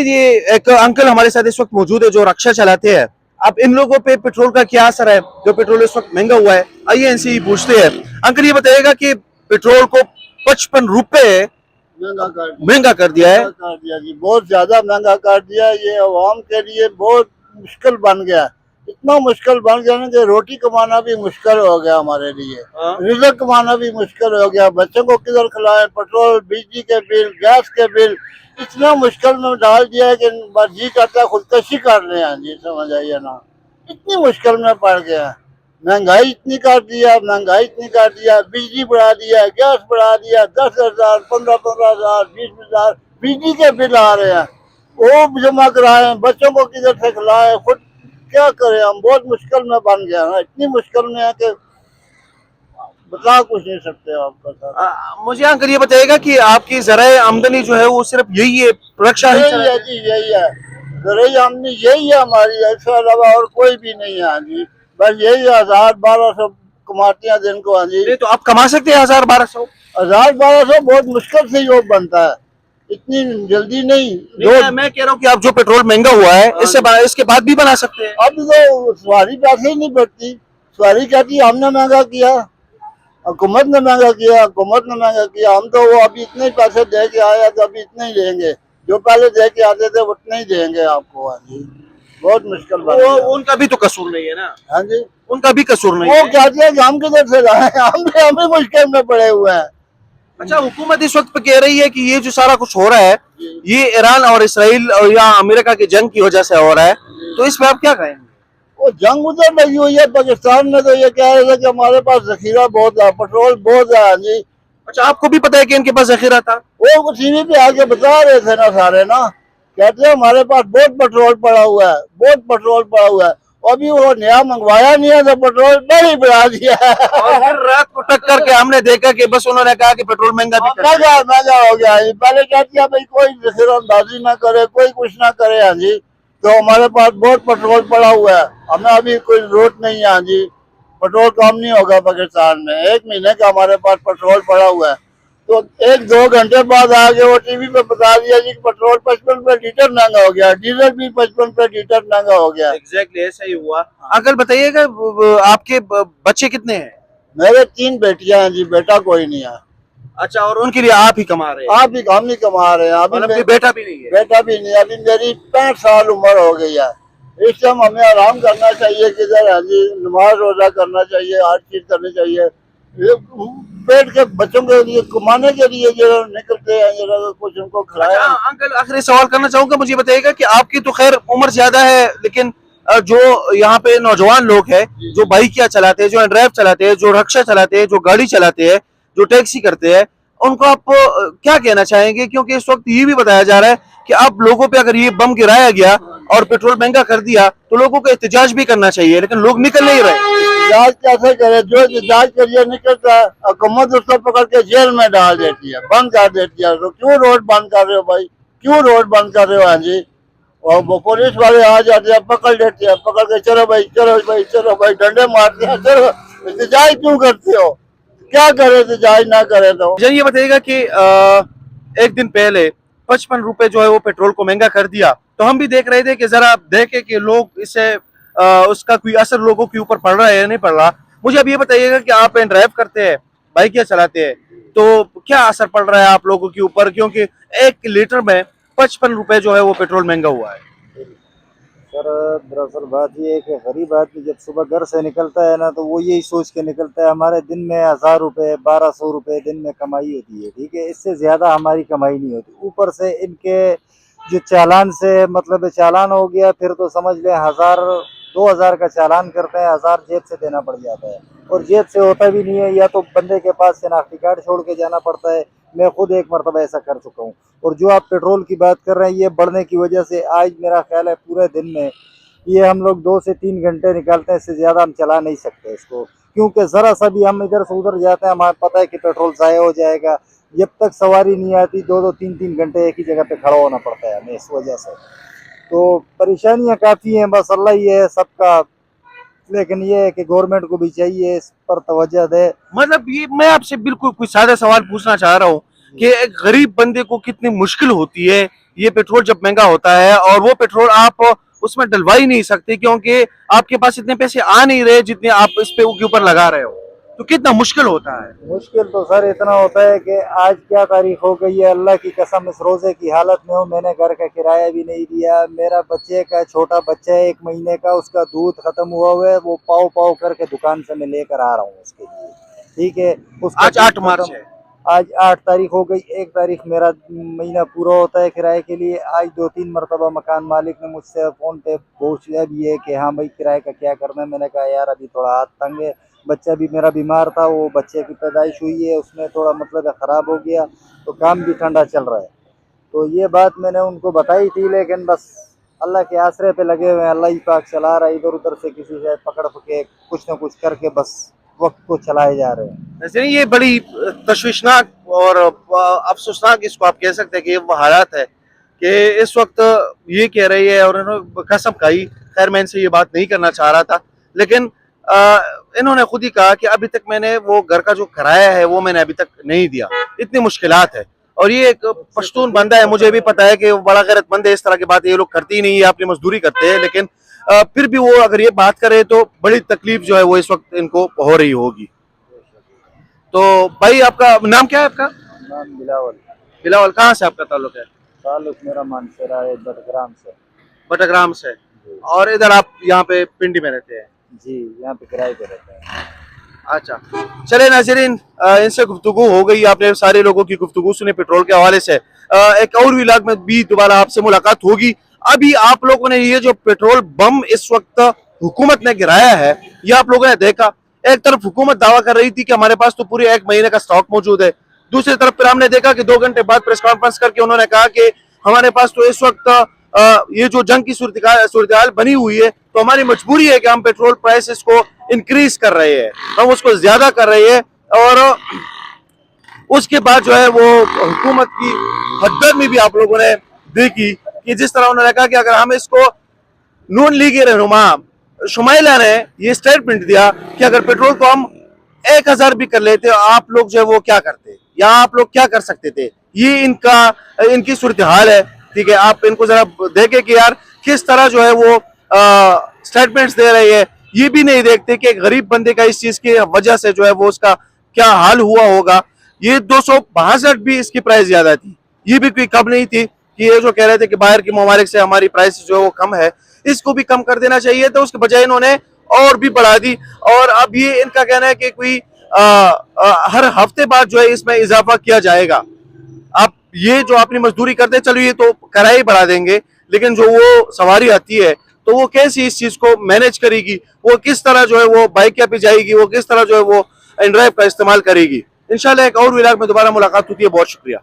ये एक अंकल हमारे साथ इस वक्त मौजूद है जो रक्षा चलाते हैं। अब इन लोगों पे पेट्रोल का क्या असर है, जो पेट्रोल इस वक्त महंगा हुआ है। आइए इनसे ही पूछते हैं। अंकल ये बताइएगा कि पेट्रोल को 55 रुपए महंगा कर दिया है। कर दिया जी, बहुत ज्यादा महंगा कर दिया। ये आवाम के लिए बहुत मुश्किल बन गया, इतना मुश्किल बन गया ना कि रोटी कमाना भी मुश्किल हो गया हमारे लिए, रिज़्क़ कमाना भी मुश्किल हो गया। बच्चों को किधर खिलाएं, पेट्रोल, बिजली के बिल, गैस के बिल इतना मुश्किल में डाल दिया है कि बस जी करता है खुदकशी कर रहे हैं जी, समझ आइए ना, इतनी मुश्किल में पड़ गया। महंगाई इतनी कर दिया, महंगाई इतनी कर दिया, बिजली बढ़ा दिया, गैस बढ़ा दिया, 10,000, 15,000, 20,000 बिजली के बिल आ रहे हैं, वो जमा कराए, बच्चों को किधर से खिलाए, खुद क्या करें। हम बहुत मुश्किल में बन गया ना, इतनी मुश्किल में है कि बता कुछ नहीं सकते आपका सर। मुझे अंकल ये बताइएगा कि आपकी ज़राए आमदनी जो है वो सिर्फ यही है, रक्षा ही यही है जी, यही है ज़रिए आमदनी, यही है हमारी, इसके अलावा और कोई भी नहीं है जी। बस यही 1,000-1,200 कमाते हैं दिन को। हाँ जी, नहीं तो आप कमा सकते हैं 1000-1200। 1,000-1,200 बहुत मुश्किल से योग बनता है, इतनी जल्दी नहीं। मैं कह रहा हूँ कि आप जो पेट्रोल महंगा हुआ है इसके बाद भी बना सकते हैं। अब तो सवारी पैसे ही नहीं बढ़ती, सवारी कहती है हमने महंगा किया, हुकूमत ने महंगा किया, हुकूमत ने महंगा किया। हम तो वो अभी इतने ही पैसे दे के आए तो अभी इतने ही लेंगे, जो पहले दे के आते थे उतने ही देंगे आपको। हाँ जी, बहुत मुश्किल बात है। उनका भी तो कसूर नहीं है ना। हाँ जी, उनका भी कसूर नहीं वो है। कहते हैं कि हम किधर से लाए, हम भी मुश्किल में पड़े हुए हैं। अच्छा, हुकूमत इस वक्त पे कह रही है कि ये जो सारा कुछ हो रहा है ये ईरान और इसराइल और या अमेरिका की जंग की वजह से हो रहा है, तो इस पे आप क्या कहेंगे? वो जंग उधर लगी हुई है, पाकिस्तान में तो ये कह रहे थे कि हमारे पास जखीरा बहुत है, पेट्रोल बहुत है। हाँ जी, अच्छा, आपको भी पता है कि इनके पास जखीरा था? वो टीवी पे आके बता रहे थे ना सारे ना, कहते हैं हमारे पास बहुत पेट्रोल पड़ा हुआ है, बहुत पेट्रोल पड़ा हुआ है। अभी वो नया मंगवाया नहीं है तो पेट्रोल नहीं बढ़ा दिया है। और फिर रात को टक्कर के हमने देखा कि बस उन्होंने कहा कि पेट्रोल महंगा भी कर दिया। महंगा हो गया है। पहले कहती है भाई कोई जखीरांदाजी ना करे, कोई कुछ ना करे। हाँ जी, तो हमारे पास बहुत पेट्रोल पड़ा हुआ है, हमें अभी कोई जरूरत नहीं है। हाँ जी, पेट्रोल कम नहीं होगा पाकिस्तान में, 1 महीने का हमारे पास पेट्रोल पड़ा हुआ है। तो 1-2 घंटे बाद आगे वो टीवी पे बता दिया जी पेट्रोल 55 रुपए लीटर महंगा हो गया, डीजल भी 55 रुपए लीटर महंगा हो गया। एग्जैक्टली ऐसा ही हुआ। अगर बताइएगा आपके बच्चे कितने हैं? मेरे 3 बेटियां हैं जी, बेटा कोई नहीं है। अच्छा, और उनके लिए आप ही कमा रहे हैं? आप भी हम नहीं कमा रहे हैं अभी, मतलब कि बेटा भी नहीं है? बेटा भी नहीं। अभी मेरी 65 साल उम्र हो गई है, इस टाइम हमें आराम करना चाहिए, किधर है जी, नमाज रोजा करना चाहिए, हर चीज करनी चाहिए। ये पेट के बच्चों के लिए कमाने के लिए जो निकलते हैं, जो कुछ उनको खिलाया। अच्छा अंकल, आखिरी सवाल करना चाहूंगा, मुझे बताइएगा कि आपकी तो खैर उम्र ज्यादा है, लेकिन जो यहाँ पे नौजवान लोग हैं जो बाइकिया चलाते हैं, जो ड्राइव चलाते हैं, जो रिक्शा चलाते हैं, जो गाड़ी चलाते हैं, जो टैक्सी करते हैं, उनको आप क्या कहना चाहेंगे? क्योंकि इस वक्त ये भी बताया जा रहा है कि अब लोगों पे अगर ये बम गिराया गया और पेट्रोल महंगा कर दिया तो लोगों को एहतजाज भी करना चाहिए, लेकिन लोग निकल नहीं रहे। इलाज कैसे करे? जो इलाज करिए निकलता है, हुकूमत उसको पकड़ के जेल में डाल देती है, बंद कर देती है। तो क्यों रोड बंद कर रहे हो भाई, क्यों रोड बंद कर रहे हो? हाँ जी, और वो पुलिस वाले आ जाते हैं, पकड़ लेते हैं, पकड़ के चलो भाई, चलो भाई, चलो भाई, डंडे मारते हैं। चलो, एहतजाज क्यों करते हो? क्या करे एहतजाज ना करे तो? मुझे ये बताइएगा कि एक दिन पहले 55 रुपए जो है वो पेट्रोल को महंगा कर दिया, तो हम भी देख रहे थे कि जरा देखे कि लोग इससे उसका कोई असर लोगों के ऊपर पड़ रहा है या नहीं पड़ रहा। मुझे अब ये बताइएगा कि आप ड्राइव करते हैं, बाइक चलाते हैं, तो क्या असर पड़ रहा है आप लोगों के ऊपर? क्योंकि 1 लीटर में 55 रुपए जो है वो पेट्रोल महंगा हुआ है। सर दरअसल बात ये है कि गरीब आदमी जब सुबह घर से निकलता है ना, तो वो यही सोच के निकलता है हमारे दिन में 1,000 रुपये 1,200 रुपये दिन में कमाई होती है, ठीक है, इससे ज़्यादा हमारी कमाई नहीं होती। ऊपर से इनके जो चालान से मतलब चालान हो गया, फिर तो समझ लें 1,000-2,000 का चालान करते हैं, 1,000 जेब से देना पड़ जाता है, और जेब से होता भी नहीं है, या तो बंदे के पास शनाख्ती कार्ड छोड़ के जाना पड़ता है। मैं खुद एक मरतबा ऐसा कर चुका हूँ। और जो आप पेट्रोल की बात कर रहे हैं, ये बढ़ने की वजह से आज मेरा ख्याल है पूरे दिन में ये हम लोग 2 से 3 घंटे निकालते हैं, इससे ज़्यादा हम चला नहीं सकते इसको, क्योंकि ज़रा सा भी हम इधर से उधर जाते हैं, हमें पता है कि पेट्रोल ज़ाया हो जाएगा। जब तक सवारी नहीं आती 2-2 3-3 घंटे एक ही जगह पे खड़ा होना पड़ता है हमें, इस वजह से तो परेशानियाँ काफ़ी हैं। बस अल्लाह ही है सबका, लेकिन ये है कि गवर्नमेंट को भी चाहिए इस पर तवज्जो दे। मतलब ये मैं आपसे बिल्कुल कोई सादा सवाल पूछना चाह रहा हूँ कि एक गरीब बंदे को कितनी मुश्किल होती है ये पेट्रोल जब महंगा होता है और वो पेट्रोल आप उसमें डलवा ही नहीं सकते क्योंकि आपके पास इतने पैसे आ नहीं रहे जितने आप इस पे के ऊपर लगा रहे हो, तो कितना मुश्किल होता है। मुश्किल तो सर इतना होता है कि आज क्या तारीख हो गई है, अल्लाह की कसम इस रोजे की हालत में हूँ। मैंने घर का किराया भी नहीं दिया, मेरा बच्चे का छोटा बच्चा है 1 महीने का, उसका दूध खत्म हुआ है, वो पाव पाव करके दुकान से मैं लेकर आ रहा हूँ उसके लिए, ठीक है। उसका आज 8 मार्च है। आज 8 तारीख हो गई, 1 तारीख मेरा महीना पूरा होता है किराए के लिए। आज 2-3 मरतबा मकान मालिक ने मुझसे फ़ोन पे पूछा भी है कि हाँ भाई किराए का क्या करना है। मैंने कहा यार अभी थोड़ा हाथ तंग है, बच्चा भी मेरा बीमार था, वो बच्चे की पैदाइश हुई है, उसमें थोड़ा मतलब ख़राब हो गया, तो काम भी ठंडा चल रहा है। तो ये बात मैंने उनको बताई थी, लेकिन बस अल्लाह के आसरे पे लगे हुए हैं, अल्लाह ही पाक चला रहा है, इधर उधर से किसी से पकड़ के कुछ न कुछ करके बस वक्त को चलाए जा रहे हैं। वैसे ये बड़ी तशवीशनाक और अफसोसनाक इसको आप कह सकते हैं कि वो हालात है कि इस वक्त ये कह रही है और इन्होंने कसम खाई। खैर मैं इनसे ये बात नहीं करना चाह रहा था, लेकिन इन्होंने खुद ही कहा कि अभी तक मैंने वो घर का जो किराया है वो मैंने अभी तक नहीं दिया, इतनी मुश्किलात है। और ये एक पश्तून बंदा है, मुझे भी पता है कि वो बड़ा गैरतमंद है, इस तरह की बातें ये लोग करती ही नहीं है, अपनी मजदूरी करते हैं, लेकिन फिर भी वो अगर ये बात करे तो बड़ी तकलीफ जो है वो इस वक्त इनको हो रही होगी। तो भाई आपका नाम क्या है आपका? नाम बिलावल। बिलावल, कहाँ से आपका ताल्लुक है? ताल्लुक मेरा मानसरा है, बटग्राम से। बटग्राम से। और इधर आप यहाँ पे पिंडी में रहते हैं? जी, यहाँ पे किराए पे रहते हैं। अच्छा, चले नाज़रीन, इनसे गुफ्तगू हो गई, आपने सारे लोगों की गुफ्तगू सुनी पेट्रोल के हवाले से। एक और व्लॉग में भी दोबारा आपसे मुलाकात होगी। अभी आप लोगों ने ये जो पेट्रोल बम इस वक्त हुकूमत ने गिराया है, ये आप लोगों ने देखा। एक तरफ हुकूमत दावा कर रही थी कि हमारे पास तो पूरे 1 महीने का स्टॉक मौजूद है, दूसरी तरफ फिर हमने देखा कि 2 घंटे बाद प्रेस कॉन्फ्रेंस करके उन्होंने कहा कि हमारे पास तो इस वक्त ये जो जंग की सूरत हाल बनी हुई है, तो हमारी मजबूरी है कि हम पेट्रोल प्राइसेस को इंक्रीज कर रहे हैं, हम उसको ज्यादा कर रहे हैं। और उसके बाद जो है वो हुकूमत की हदगर्मी भी आप लोगों ने देखी कि जिस तरह उन्होंने कहा कि अगर हम इसको नून लीग के रहनुमा शुमाइला ने ये स्टेटमेंट दिया कि अगर पेट्रोल को हम 1000 भी कर लेते आप लोग जो है वो क्या करते या आप लोग क्या कर सकते थे। ये इनकी सूरत हाल है, ठीक है। आप इनको जरा देखें कि यार किस तरह जो है वो स्टेटमेंट्स दे रहे हैं, ये भी नहीं देखते कि एक गरीब बंदे का इस चीज की वजह से जो है वो उसका क्या हाल हुआ होगा। ये 262 भी इसकी प्राइस ज्यादा थी, ये भी कोई कम नहीं थी कि ये जो कह रहे थे कि बाहर के ममालिक से हमारी प्राइस जो है वो कम है, इसको भी कम कर देना चाहिए, तो उसके बजाय इन्होंने और भी बढ़ा दी। और अब ये इनका कहना है कि कोई हर हफ्ते बाद जो है इसमें इजाफा किया जाएगा। आप ये जो अपनी मजदूरी करते चलो ये तो किराया ही बढ़ा देंगे, लेकिन जो वो सवारी आती है तो वो कैसे इस चीज को मैनेज करेगी, वो किस तरह जो है वो बाइक पे जाएगी, वो किस तरह जो है वो एंड्राइव का इस्तेमाल करेगी। इंशाल्लाह एक और व्लॉग में दोबारा मुलाकात होती है। बहुत शुक्रिया।